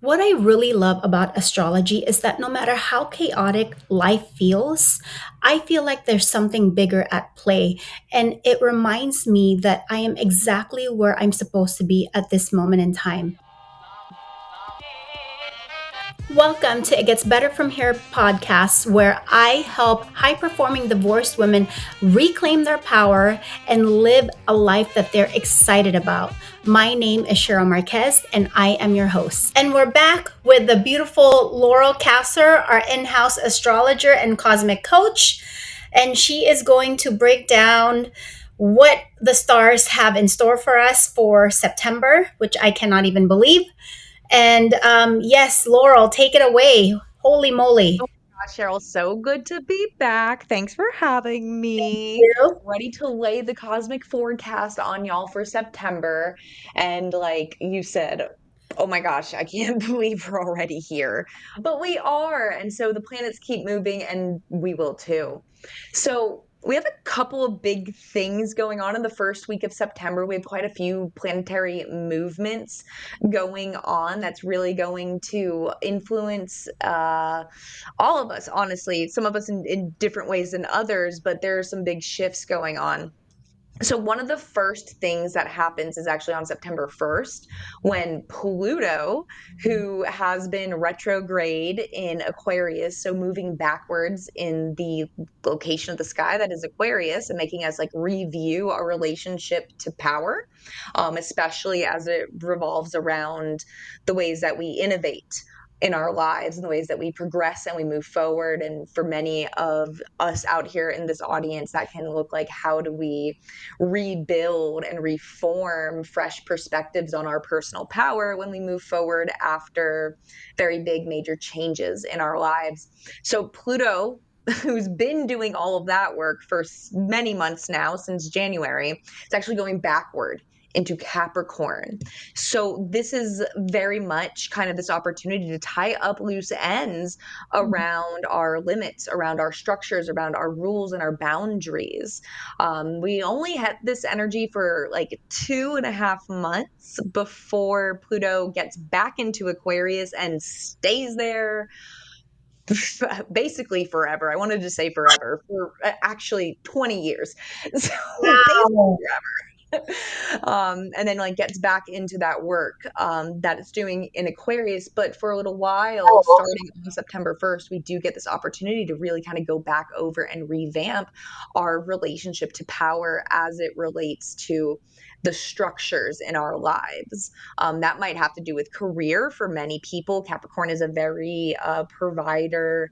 What I really love about astrology is that no matter how chaotic life feels, I feel like there's something bigger at play. And it reminds me that I am exactly where I'm supposed to be at this moment in time. Welcome to It Gets Better From Here podcast, where I help high performing divorced women reclaim their power and live a life that they're excited about. My name is Sherille Marquez, and I am your host. And we're back with the beautiful Laurel Kassor, our in house astrologer and cosmic coach. And she is going to break down what the stars have in store for us for September, which I cannot even believe. And yes, Laurel, take it away. Holy moly. Oh my gosh, Cheryl, so good to be back. Thanks for having me. You? Ready to lay the cosmic forecast on y'all for September. And like you said, oh my gosh, I can't believe we're already here. But we are. And so the planets keep moving and we will too. So we have a couple of big things going on in the first week of September. We have quite a few planetary movements going on that's really going to influence all of us, honestly, some of us in different ways than others, but there are some big shifts going on. So, one of the first things that happens is actually on September 1st when Pluto, who has been retrograde in Aquarius, so moving backwards in the location of the sky that is Aquarius and making us like review our relationship to power, especially as it revolves around the ways that we innovate in our lives and the ways that we progress and we move forward. And for many of us out here in this audience, that can look like how do we rebuild and reform fresh perspectives on our personal power when we move forward after very big major changes in our lives. So Pluto, who's been doing all of that work for many months now, since January, is actually going backward into Capricorn. So this is very much kind of this opportunity to tie up loose ends around our limits, around our structures, around our rules and our boundaries. We only had this energy for like 2.5 months before Pluto gets back into Aquarius and stays there basically forever. I wanted to say forever, for actually 20 years. So basically Wow. and then like gets back into that work that it's doing in Aquarius. But for a little while, starting on September 1st, we do get this opportunity to really kind of go back over and revamp our relationship to power as it relates to the structures in our lives. That might have to do with career for many people. Capricorn is a very provider,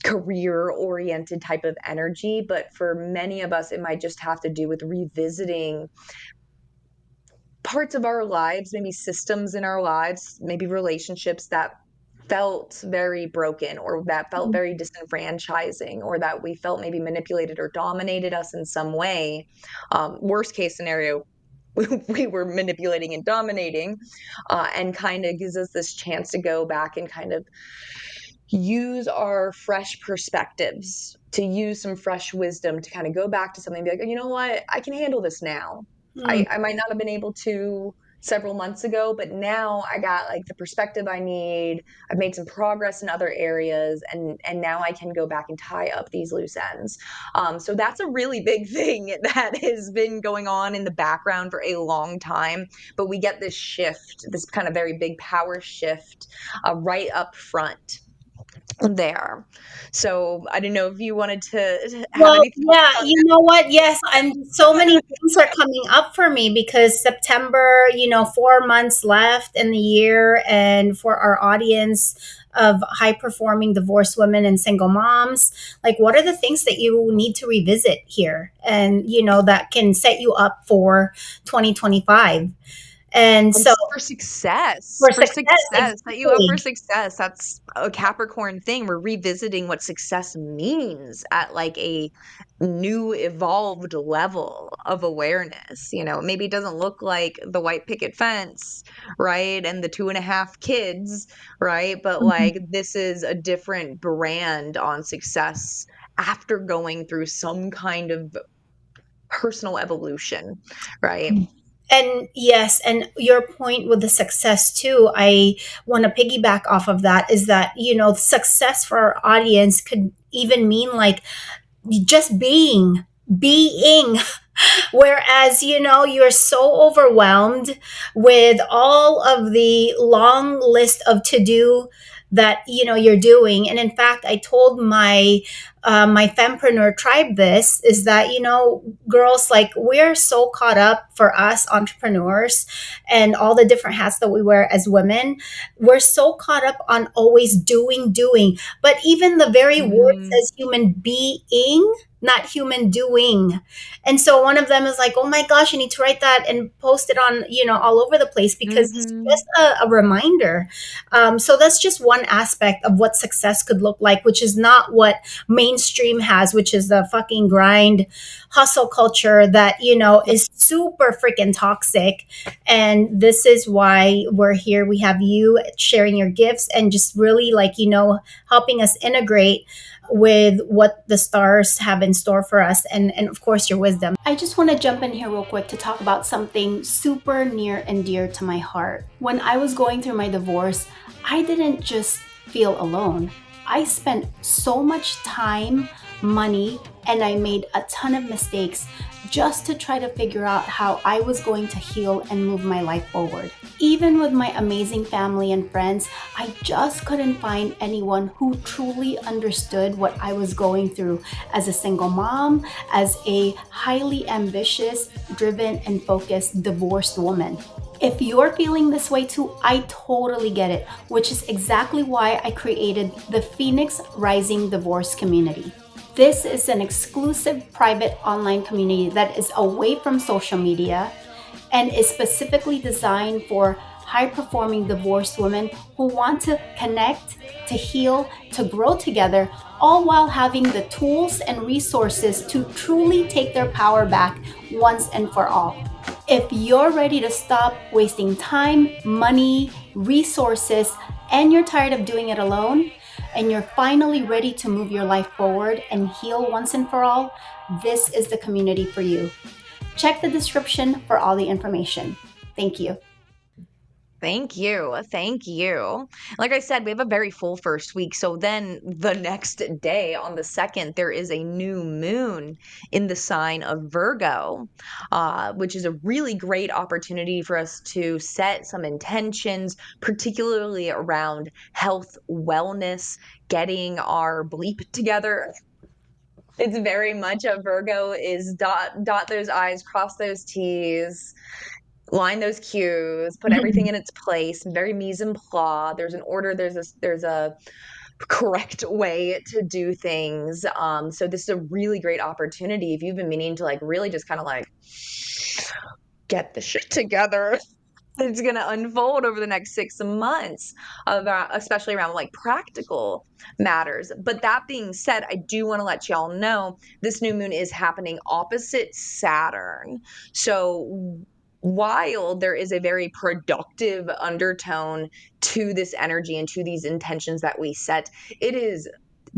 career oriented type of energy, but for many of us, it might just have to do with revisiting parts of our lives, maybe systems in our lives, maybe relationships that felt very broken or that felt very disenfranchising or that we felt maybe manipulated or dominated us in some way. Worst case scenario, we were manipulating and dominating, and kind of gives us this chance to go back and kind of use our fresh perspectives, to use some fresh wisdom to kind of go back to something and be like, "Oh, you know what, I can handle this now. Hmm. I might not have been able to several months ago, but now I got like the perspective I need. I've made some progress in other areas, and now I can go back and tie up these loose ends." So that's a really big thing that has been going on in the background for a long time. But we get this shift, this kind of very big power shift, right up front there. So I didn't know if you wanted to have Well, any thoughts yeah, on you know what? Yes, and so many things are coming up for me because September, 4 months left in the year. And for our audience of high performing divorced women and single moms, like what are the things that you need to revisit here? And, that can set you up for 2025. And and so for success, for for success, success, set you up for exactly. success. That's a Capricorn thing. We're revisiting what success means at like a new evolved level of awareness. Maybe it doesn't look like the white picket fence, right? And the 2.5 kids, right? But like this is a different brand on success after going through some kind of personal evolution, right? And yes, and your point with the success too, I want to piggyback off of that, is that, success for our audience could even mean like just being. Whereas, you're so overwhelmed with all of the long list of to do that, you're doing. And in fact, I told my fempreneur tribe this, is that, girls, like, we're so caught up, for us entrepreneurs and all the different hats that we wear as women, we're so caught up on always doing. But even the very word Mm-hmm. says human being, not human doing. And so one of them is like, oh my gosh, I need to write that and post it on, all over the place, because it's Mm-hmm. just a reminder. So that's just one aspect of what success could look like, which is not what mainstream has, which is the fucking grind hustle culture that, is super freaking toxic. And this is why we're here. We have you sharing your gifts and just really, like, helping us integrate with what the stars have in store for us, and of course your wisdom. I just want to jump in here real quick to talk about something super near and dear to my heart. When I was going through my divorce, I didn't just feel alone. I spent so much time, money, and I made a ton of mistakes just to try to figure out how I was going to heal and move my life forward. Even with my amazing family and friends, I just couldn't find anyone who truly understood what I was going through as a single mom, as a highly ambitious, driven, and focused divorced woman. If you're feeling this way too, I totally get it, which is exactly why I created the Phoenix Rising Divorce Community. This is an exclusive private online community that is away from social media and is specifically designed for high performing divorced women who want to connect, to heal, to grow together, all while having the tools and resources to truly take their power back once and for all. If you're ready to stop wasting time, money, resources, and you're tired of doing it alone, and you're finally ready to move your life forward and heal once and for all, this is the community for you. Check the description for all the information. Thank you. Thank you. Thank you. Like I said, we have a very full first week. So then the next day on the 2nd, there is a new moon in the sign of Virgo, which is a really great opportunity for us to set some intentions, particularly around health, wellness, getting our bleep together. It's very much a Virgo is dot those I's, cross those T's, line those cues, put everything in its place, very mise en place. There's an order, there's a correct way to do things. So this is a really great opportunity if you've been meaning to like really just kind of like get the shit together. It's going to unfold over the next 6 months, about, especially around like practical matters. But that being said, I do want to let y'all know this new moon is happening opposite Saturn. So while there is a very productive undertone to this energy and to these intentions that we set, it is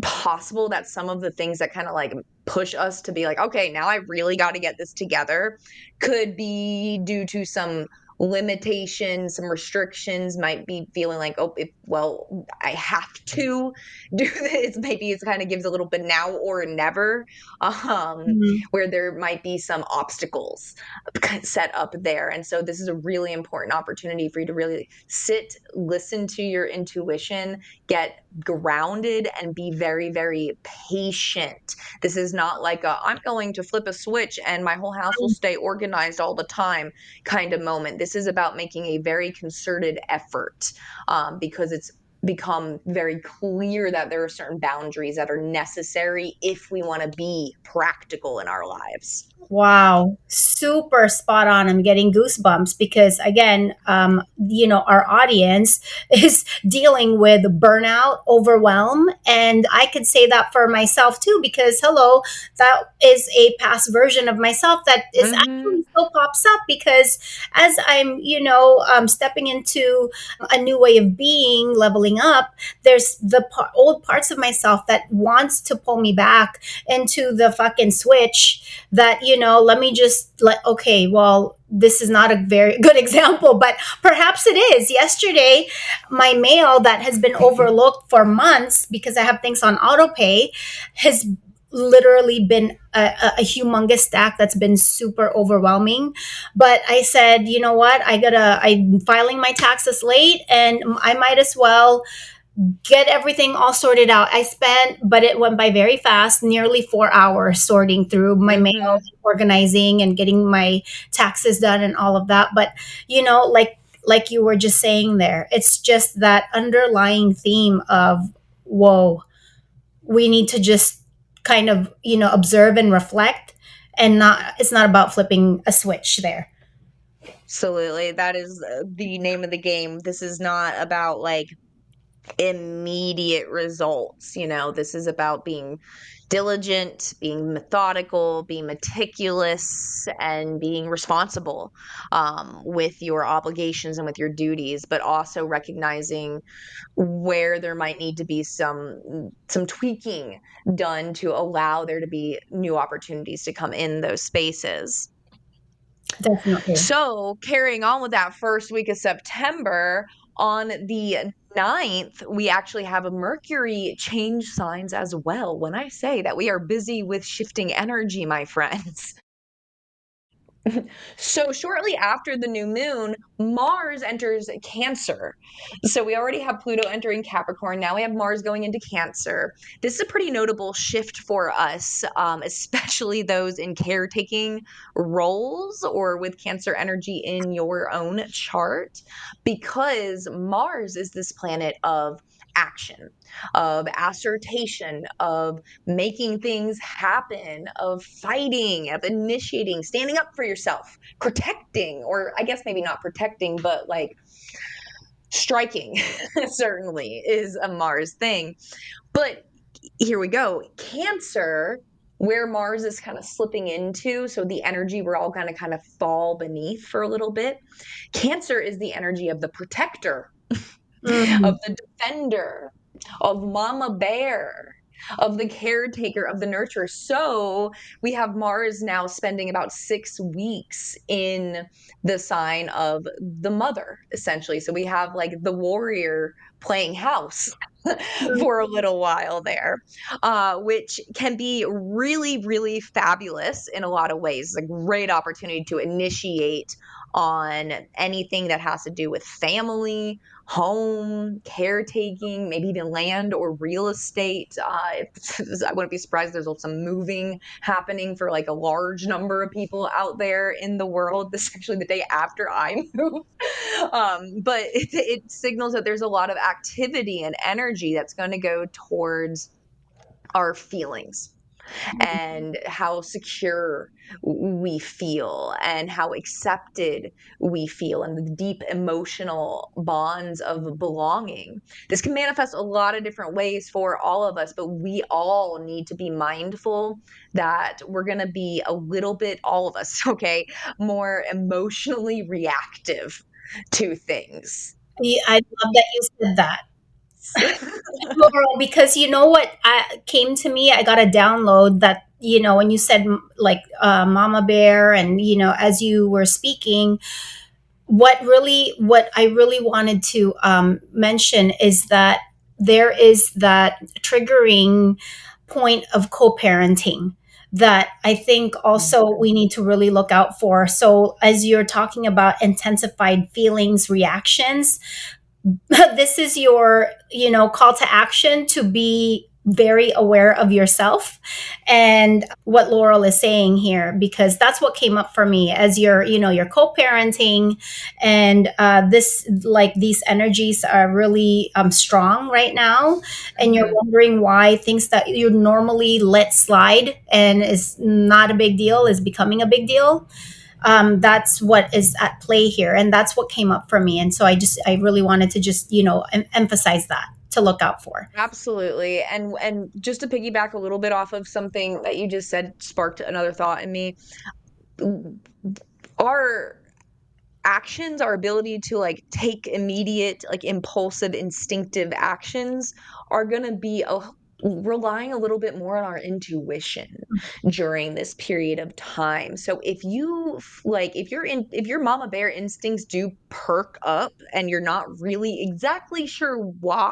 possible that some of the things that kind of like push us to be like, okay, now I really got to get this together, could be due to some limitations, some restrictions, might be feeling like, oh, well, I have to do this. Maybe it kind of gives a little bit now or never, Mhm. where there might be some obstacles set up there. And so this is a really important opportunity for you to really sit, listen to your intuition, get grounded, and be very, very patient. This is not like I'm going to flip a switch and my whole house will stay organized all the time kind of moment. This is about making a very concerted effort, because it's become very clear that there are certain boundaries that are necessary if we want to be practical in our lives. Wow, super spot on. I'm getting goosebumps because, again, our audience is dealing with burnout, overwhelm. And I could say that for myself too, because, hello, that is a past version of myself that is Mm-hmm. actually still pops up because as I'm, stepping into a new way of being, leveling coming up, there's the old parts of myself that wants to pull me back into the fucking switch that, let me just okay, well, this is not a very good example, but perhaps it is. Yesterday, my mail that has been overlooked for months because I have things on auto pay has literally been a humongous stack that's been super overwhelming. But I said, you know what, I'm filing my taxes late, and I might as well get everything all sorted out. But it went by very fast, nearly 4 hours sorting through my mail, Mm-hmm. organizing and getting my taxes done and all of that. But like you were just saying there, it's just that underlying theme of, whoa, we need to just kind of, observe and reflect, and it's not about flipping a switch there. Absolutely. That is the name of the game. This is not about like immediate results. This is about being diligent, being methodical, being meticulous, and being responsible with your obligations and with your duties, but also recognizing where there might need to be some tweaking done to allow there to be new opportunities to come in those spaces. Definitely. So, carrying on with that first week of September, on the 9th, we actually have a Mercury change signs as well. When I say that we are busy with shifting energy, my friends. So shortly after the new moon, Mars enters Cancer. So we already have Pluto entering Capricorn. Now we have Mars going into Cancer. This is a pretty notable shift for us, especially those in caretaking roles or with Cancer energy in your own chart, because Mars is this planet of action, of assertion, of making things happen, of fighting, of initiating, standing up for yourself, protecting, or I guess maybe not protecting, but like striking certainly is a Mars thing. But here we go. Cancer, where Mars is kind of slipping into, so the energy we're all going to kind of fall beneath for a little bit. Cancer is the energy of the protector, of Mm. the defender, of mama bear, of the caretaker, of the nurturer. So we have Mars now spending about 6 weeks in the sign of the mother, essentially. So we have like the warrior playing house for a little while there, which can be really, really fabulous in a lot of ways. It's a great opportunity to initiate on anything that has to do with family, home, caretaking, maybe even land or real estate. I wouldn't be surprised if there's some moving happening for like a large number of people out there in the world. This is actually the day after I move. But it signals that there's a lot of activity and energy that's going to go towards our feelings and how secure we feel and how accepted we feel and the deep emotional bonds of belonging. This can manifest a lot of different ways for all of us, but we all need to be mindful that we're going to be a little bit, all of us, okay, more emotionally reactive to things. I love that you said that, Laurel, because you know what came to me? I got a download that, when you said like Mama Bear, and, as you were speaking, what I really wanted to mention is that there is that triggering point of co-parenting that I think also we need to really look out for. So as you're talking about intensified feelings, reactions, this is your, call to action to be very aware of yourself and what Laurel is saying here, because that's what came up for me as you're co-parenting, and this, like, these energies are really strong right now, and you're Mhm. wondering why things that you normally let slide and is not a big deal is becoming a big deal. That's what is at play here, and that's what came up for me, and so I really wanted to just, emphasize that to look out for. Absolutely. And just to piggyback a little bit off of something that you just said sparked another thought in me. Our actions, our ability to like take immediate, like impulsive, instinctive actions are going to be relying a little bit more on our intuition during this period of time. So if you like, if your mama bear instincts do perk up and you're not really exactly sure why,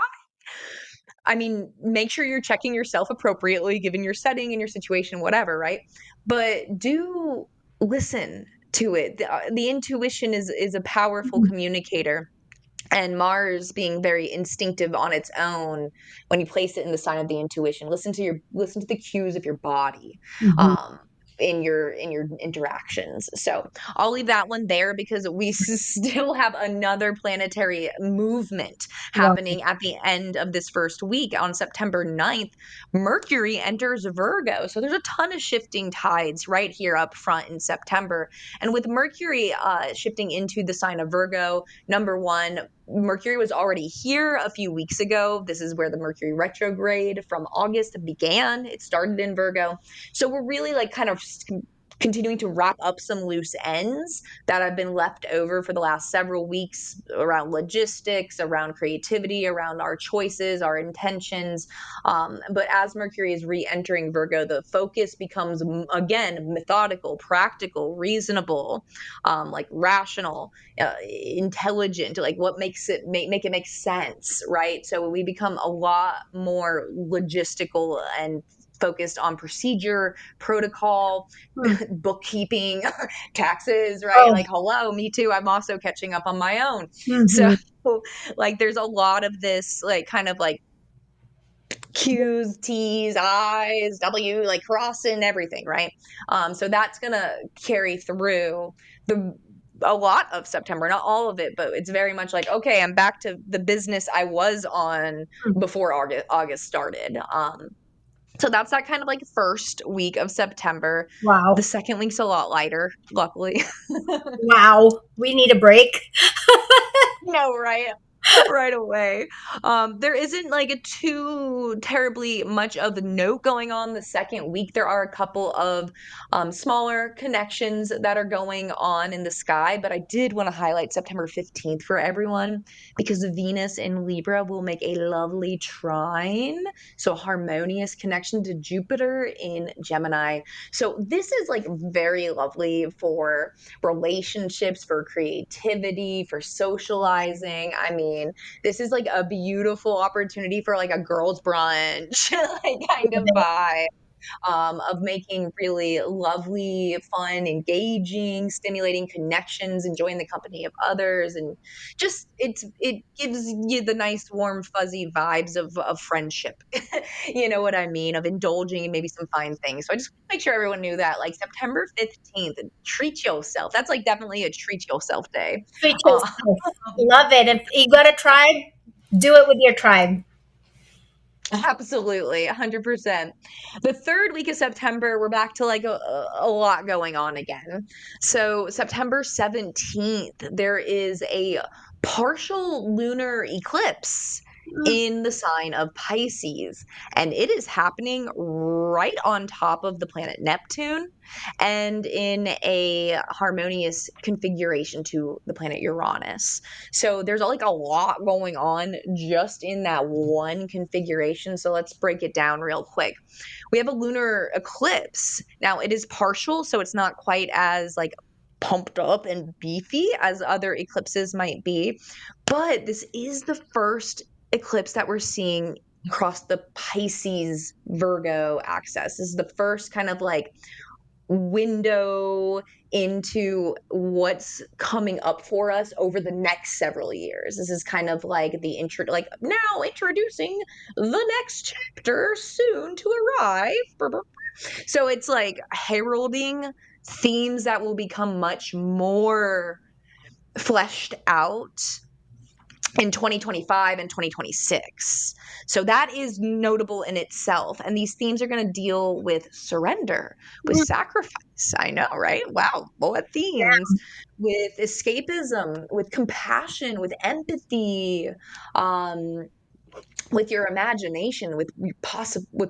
I mean, make sure you're checking yourself appropriately given your setting and your situation, whatever, right? But do listen to it. The intuition is a powerful Mhm. communicator, and Mars being very instinctive on its own, when you place it in the sign of the intuition, listen to the cues of your body. Mhm. Um, in your interactions. So I'll leave that one there because we still have another planetary movement Wow. happening at the end of this first week on September 9th. Mercury enters Virgo. So there's a ton of shifting tides right here up front in September. And with Mercury shifting into the sign of Virgo, number one, Mercury was already here a few weeks ago. This is where the Mercury retrograde from August began. It started in Virgo. So we're really like kind of continuing to wrap up some loose ends that have been left over for the last several weeks around logistics, around creativity, around our choices, our intentions. But as Mercury is re-entering Virgo, the focus becomes again methodical, practical, reasonable, like rational, intelligent, like what makes it make it make sense, right? So we become a lot more logistical and focused on procedure, protocol, Hmm. bookkeeping, taxes, right? Oh. Like, hello, me too. I'm also catching up on my own. So, Mhm. like, there's a lot of this, like, kind of like Q's, T's, I's, W, like crossing everything, right? So that's gonna carry through the a lot of September, not all of it, but it's very much like, okay, I'm back to the business I was on Hmm. before August started. So that's that kind of like first week of September. The Wow. second week's a lot lighter, luckily. Wow. We need a break. No, right? Right away. There isn't like a too terribly much of note going on the second week. There are a couple of smaller connections that are going on in the sky, but I did want to highlight September 15th for everyone because Venus in Libra will make a lovely trine. So, a harmonious connection to Jupiter in Gemini. So, this is like very lovely for relationships, for creativity, for socializing. I mean, this is like a beautiful opportunity for like a girls' brunch, like kind of vibe, of making really lovely, fun, engaging, stimulating connections, enjoying the company of others, and just it gives you the nice, warm, fuzzy vibes of friendship. You know what I mean? Of indulging in maybe some fine things. So I just want to make sure everyone knew that, like September 15th, treat yourself. That's like definitely a treat yourself day. Treat Uh, yourself. Love it. If you got a tribe, do it with your tribe. Absolutely, 100%. The third week of September, we're back to like a lot going on again. So, September 17th, there is a partial lunar eclipse Mm. in the sign of Pisces, and it is happening right on top of the planet Neptune and in a harmonious configuration to the planet Uranus. So there's like a lot going on just in that one configuration. So let's break it down real quick. We have a lunar eclipse. Now it is partial, so it's not quite as like pumped up and beefy as other eclipses might be. But this is the first eclipse that we're seeing across the Pisces Virgo axis. This is the first kind of like window into what's coming up for us over the next several years. This is kind of like the intro, like now introducing the next chapter soon to arrive. So it's like heralding themes that will become much more fleshed out in 2025 and 2026. So that is notable in itself. And these themes are going to deal with surrender, with Mm. sacrifice. I know, right? Wow, what themes? With escapism, with compassion, with empathy, um, with your imagination, with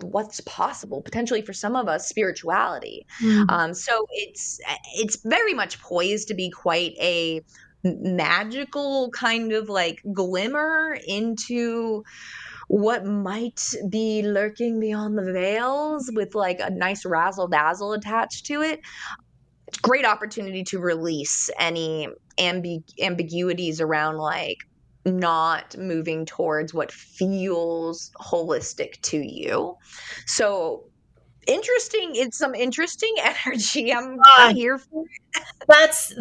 what's possible, potentially for some of us, spirituality. Mm. So it's very much poised to be quite a magical kind of like glimmer into what might be lurking beyond the veils with like a nice razzle dazzle attached to it. It's a great opportunity to release any ambiguities around like not moving towards what feels holistic to you. So interesting. It's some interesting energy. I'm God, here for that's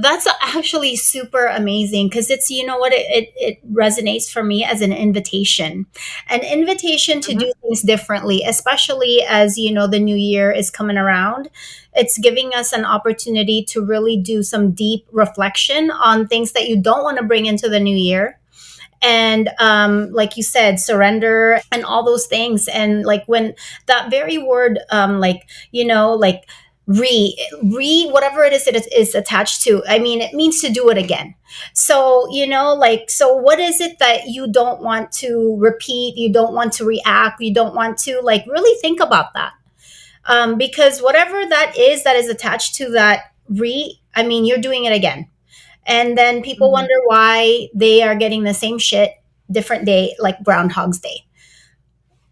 actually super amazing because it's, you know what, it resonates for me as an invitation it. to do things differently, especially as you know the new year is coming around. It's giving us an opportunity to really do some deep reflection on things that you don't want to bring into the new year, and like you said, surrender and all those things. And like when that very word, like, you know, like re whatever it is attached to, I mean, it means to do it again. So you know, like, so what is it that you don't want to repeat, you don't want to react, you don't want to, like, really think about that. Because whatever that is attached to that I mean, you're doing it again. And then people Mhm. wonder why they are getting the same shit different day, like Groundhog's Day.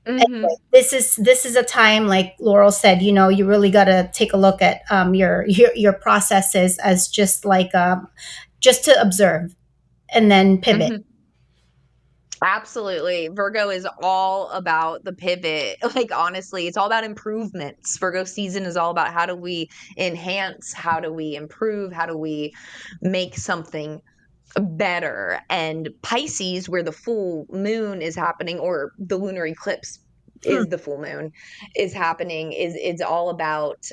Anyway, Mhm. this is a time, like Laurel said, you know, you really got to take a look at your processes as just like just to observe and then pivot. Mhm. Absolutely. Virgo is all about the pivot. Like, honestly, it's all about improvements. Virgo season is all about how do we enhance, how do we improve, how do we make something better. And Pisces, where the full moon is happening, or the lunar eclipse Hmm. is the full moon is happening, is it's all about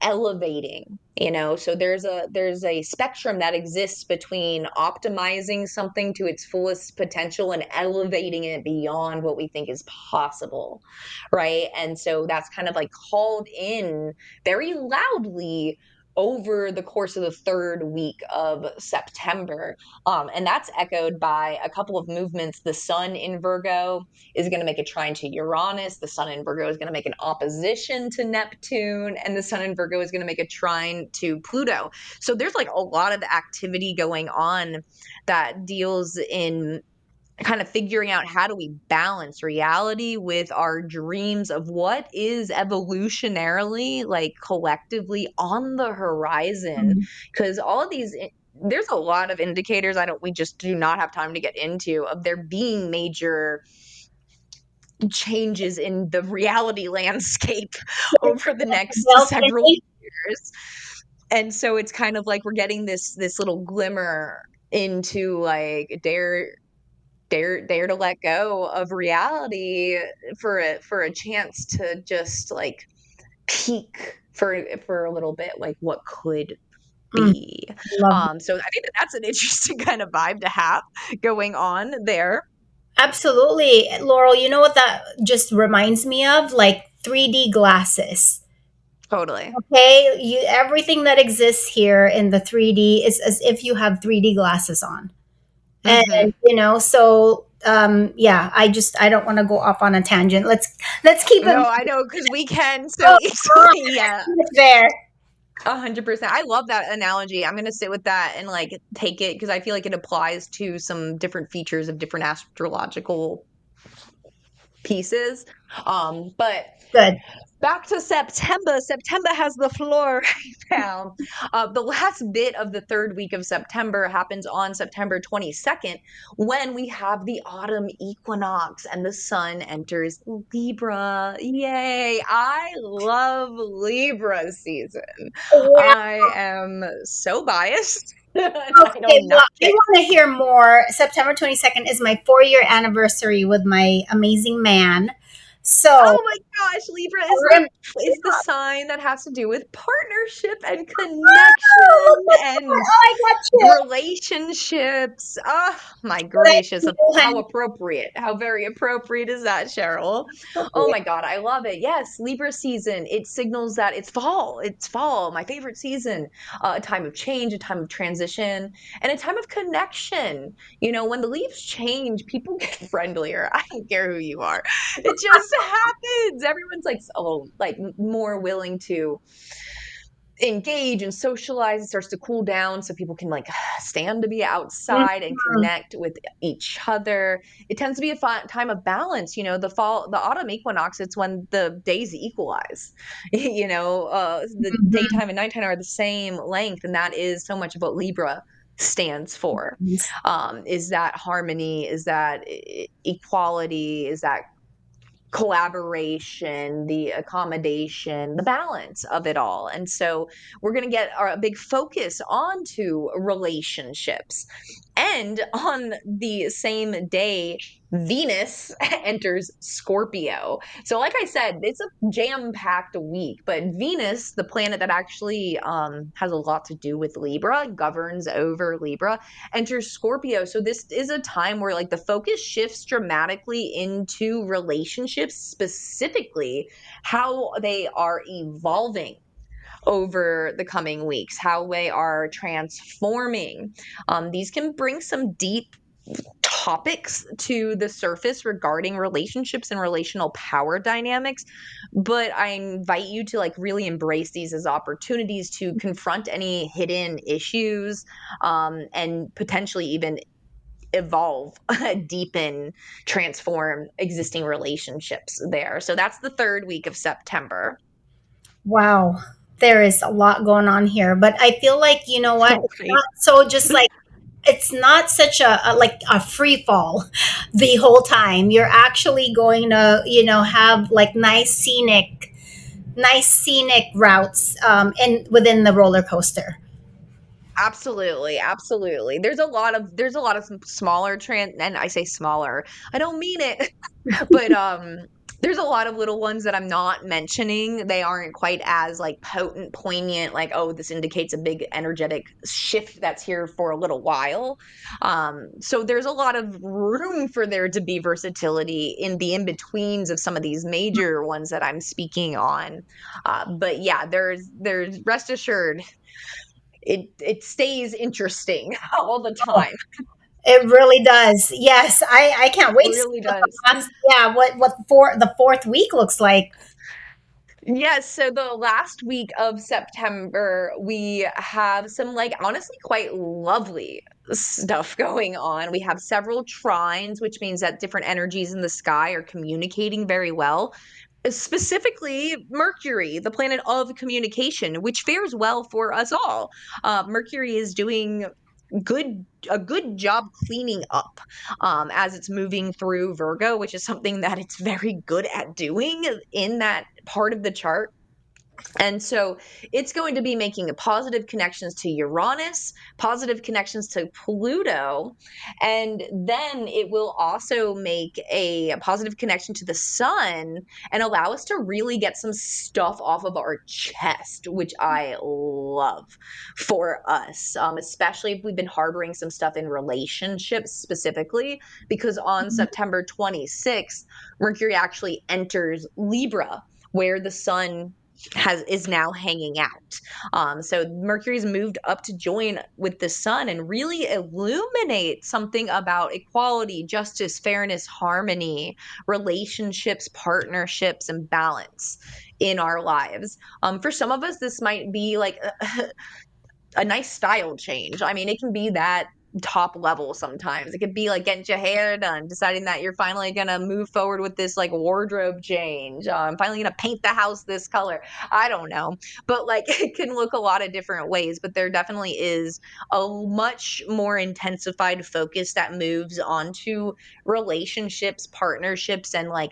elevating, you know. So there's a spectrum that exists between optimizing something to its fullest potential and elevating it beyond what we think is possible, right? And so that's kind of like called in very loudly over the course of the third week of September. And that's echoed by a couple of movements. The sun in Virgo is going to make a trine to Uranus. The sun in Virgo is going to make an opposition to Neptune. And the sun in Virgo is going to make a trine to Pluto. So there's like a lot of activity going on that deals in kind of figuring out how do we balance reality with our dreams of what is evolutionarily, like, collectively on the horizon. Because all of these, there's a lot of indicators, I don't we just do not have time to get into, of there being major changes in the reality landscape over the next several Balcony. years. And so it's kind of like we're getting this little glimmer into like dare to let go of reality for a chance to just like peek for a little bit, like what could Mm, be. love. So I think that that's an interesting kind of vibe to have going on there. Absolutely, Laurel. You know what that just reminds me of? Like 3D glasses. Totally. Okay, you, everything that exists here in the 3D is as if you have 3D glasses on. And Hmm. you know, so yeah, I don't want to go off on a tangent. Let's keep it No, I know, because we can so oh, easily. Yeah. there. 100%. I love that analogy. I'm gonna sit with that and like take it because I feel like it applies to some different features of different astrological pieces. But Good. back to September. September has the floor right now. The last bit of the third week of September happens on September 22nd when we have the autumn equinox and the sun enters Libra. Yay! I love Libra season. Yeah. I am so biased. And I Okay, don't well, knock if you it. want to hear more, September 22nd is my 4-year anniversary with my amazing man. So, Oh my gosh, Libra is we're the gonna, is the sign that has to do with partnership and oh, connection and I got you. relationships. Oh my What I gracious. do, How honey. appropriate. How very appropriate is that, Cheryl? Oh my God, I love it. Yes, Libra season. It signals that it's fall. It's fall, my favorite season. A time of change, a time of transition, and a time of connection. You know, when the leaves change, people get friendlier. I don't care who you are. It just happens. Everyone's like, oh, like more willing to engage and socialize. It starts to cool down so people can like stand to be outside and Mhm. connect with each other. It tends to be a time of balance. The autumn equinox, it's when the days equalize. The Mhm. daytime and nighttime are the same length, and that is so much of what Libra stands for. Is that harmony, is that equality, is that collaboration, the accommodation, the balance of it all. And so we're going to get a big focus onto relationships. And on the same day, Venus enters Scorpio. So, like I said, it's a jam packed week, but Venus, the planet that actually has a lot to do with Libra, governs over Libra, enters Scorpio. So this is a time where like the focus shifts dramatically into relationships, specifically how they are evolving over the coming weeks, how they are transforming. These can bring some deep topics to the surface regarding relationships and relational power dynamics, but I invite you to like really embrace these as opportunities to confront any hidden issues, and potentially even evolve, deepen, transform existing relationships there. So that's the third week of September. Wow, there is a lot going on here, but I feel like, you know what? It's Right. not so just like it's not such a like a free fall the whole time. You're actually going to, have like nice scenic routes in within the roller coaster. Absolutely, absolutely. There's a lot of some smaller and I say smaller. I don't mean it. But there's a lot of little ones that I'm not mentioning. They aren't quite as like potent, poignant, like, oh, this indicates a big energetic shift that's here for a little while. So there's a lot of room for there to be versatility in the in-betweens of some of these major ones that I'm speaking on. But yeah, there's rest assured it stays interesting all the Oh, time. it really does. Yes, I can't It wait to see really what does. the fourth week looks like. Yes, so the last week of September, we have some, like, honestly quite lovely stuff going on. We have several trines, which means that different energies in the sky are communicating very well. Specifically, Mercury, the planet of communication, which fares well for us all. Mercury is doing a good job cleaning up, as it's moving through Virgo, which is something that it's very good at doing in that part of the chart. And so it's going to be making a positive connections to Uranus, positive connections to Pluto, and then it will also make a positive connection to the sun and allow us to really get some stuff off of our chest, which I love for us, especially if we've been harboring some stuff in relationships specifically, because on September 26th, Mercury actually enters Libra, where the sun is now hanging out. So Mercury's moved up to join with the sun and really illuminate something about equality, justice, fairness, harmony, relationships, partnerships, and balance in our lives. For some of us, this might be like a nice style change. I mean, it can be that top level sometimes. It could be like getting your hair done, deciding that you're finally gonna move forward with this like wardrobe change. I'm finally gonna paint the house this color. I don't know, but like it can look a lot of different ways. But there definitely is a much more intensified focus that moves onto relationships, partnerships, and like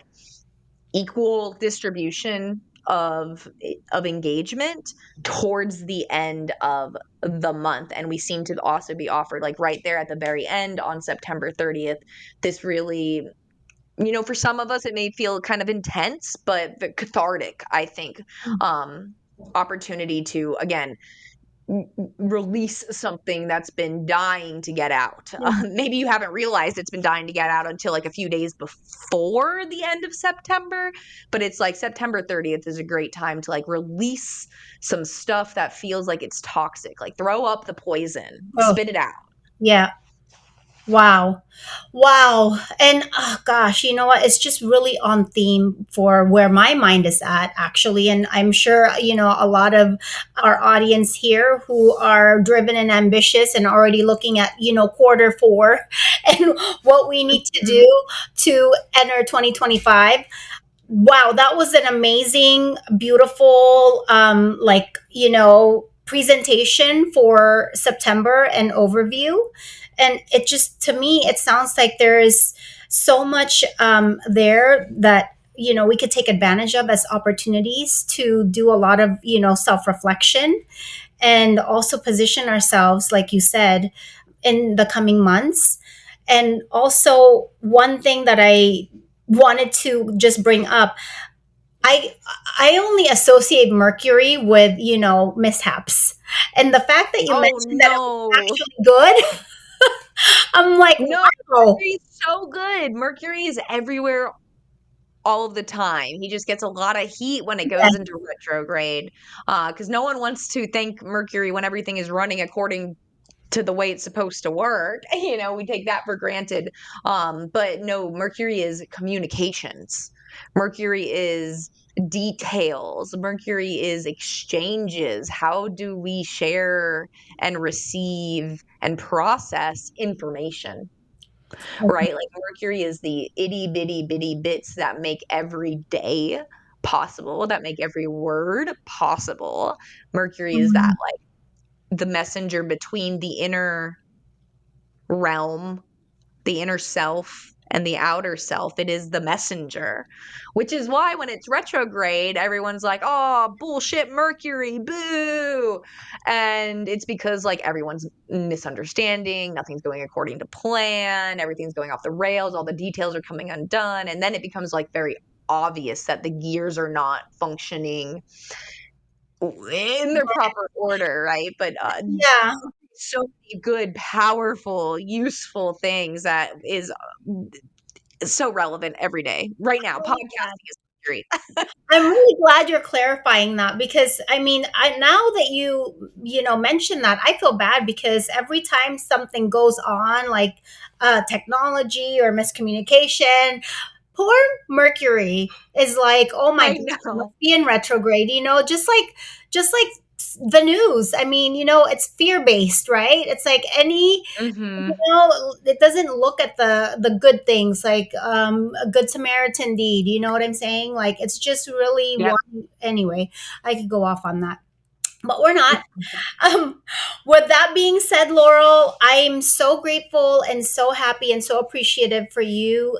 equal distribution of engagement towards the end of the month. And we seem to also be offered like right there at the very end on September 30th this really, for some of us it may feel kind of intense but cathartic, I think, um opportunity to again release something that's been dying to get out. Maybe you haven't realized it's been dying to get out until like a few days before the end of September, but it's like September 30th is a great time to like release some stuff that feels like it's toxic. Like throw up the poison, Oh, spit it out. yeah. Wow. Wow. And oh gosh, you know what? It's just really on theme for where my mind is at, actually. And I'm sure, a lot of our audience here who are driven and ambitious and already looking at, quarter four and what we need to Mhm. do to enter 2025. Wow, that was an amazing, beautiful, presentation for September and overview. And it just, to me, it sounds like there is so much there that, we could take advantage of as opportunities to do a lot of, self reflection and also position ourselves, like you said, in the coming months. And also, one thing that I wanted to just bring up, I I only associate Mercury with, mishaps. And the fact that you Oh mentioned that it was no. actually good, I'm like, No, wow. Mercury's so good. Mercury is everywhere all of the time. He just gets a lot of heat when it Yeah. goes into retrograde, because no one wants to thank Mercury when everything is running according to the way it's supposed to work. We take that for granted. But no, Mercury is communications. Mercury is details. Mercury is exchanges. How do we share and receive and process information? Right? Like Mercury is the itty bitty bitty bits that make every day possible, that make every word possible. Mercury is that Mhm. like the messenger between the inner realm, the inner self, and the outer self. It is the messenger, which is why when it's retrograde, everyone's like, oh, bullshit, Mercury, boo. And it's because like everyone's misunderstanding, nothing's going according to plan, everything's going off the rails, all the details are coming undone. And then it becomes like very obvious that the gears are not functioning in their proper order, right? But Yeah. so many good, powerful, useful things that is so relevant every day. Right now, Really podcasting glad. is great. I'm really glad you're clarifying that, because I mean, now that you mention that, I feel bad because every time something goes on, like technology or miscommunication, poor Mercury is like, oh my I god, it know. must be in retrograde, just like the news. I mean, it's fear based, right? It's like any, Mhm. it doesn't look at the good things, like a good Samaritan deed. You know what I'm saying? Like, it's just really Yep. one. Anyway, I could go off on that, but we're not. um, with that being said, Laurel, I'm so grateful and so happy and so appreciative for you,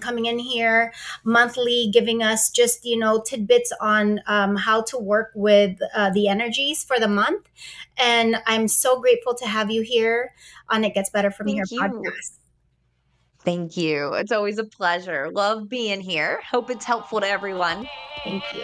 coming in here monthly, giving us just, tidbits on how to work with the energies for the month. And I'm so grateful to have you here on It Gets Better From Here Thank you. podcast. Thank you. It's always a pleasure. Love being here. Hope it's helpful to everyone. Thank you.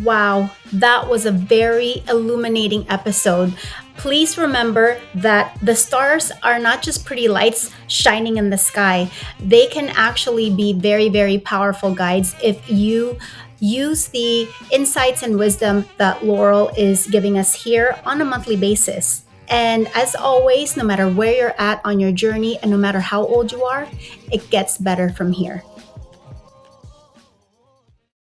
Wow, that was a very illuminating episode. Please remember that the stars are not just pretty lights shining in the sky. They can actually be very, very powerful guides if you use the insights and wisdom that Laurel is giving us here on a monthly basis. And as always, no matter where you're at on your journey and no matter how old you are, it gets better from here.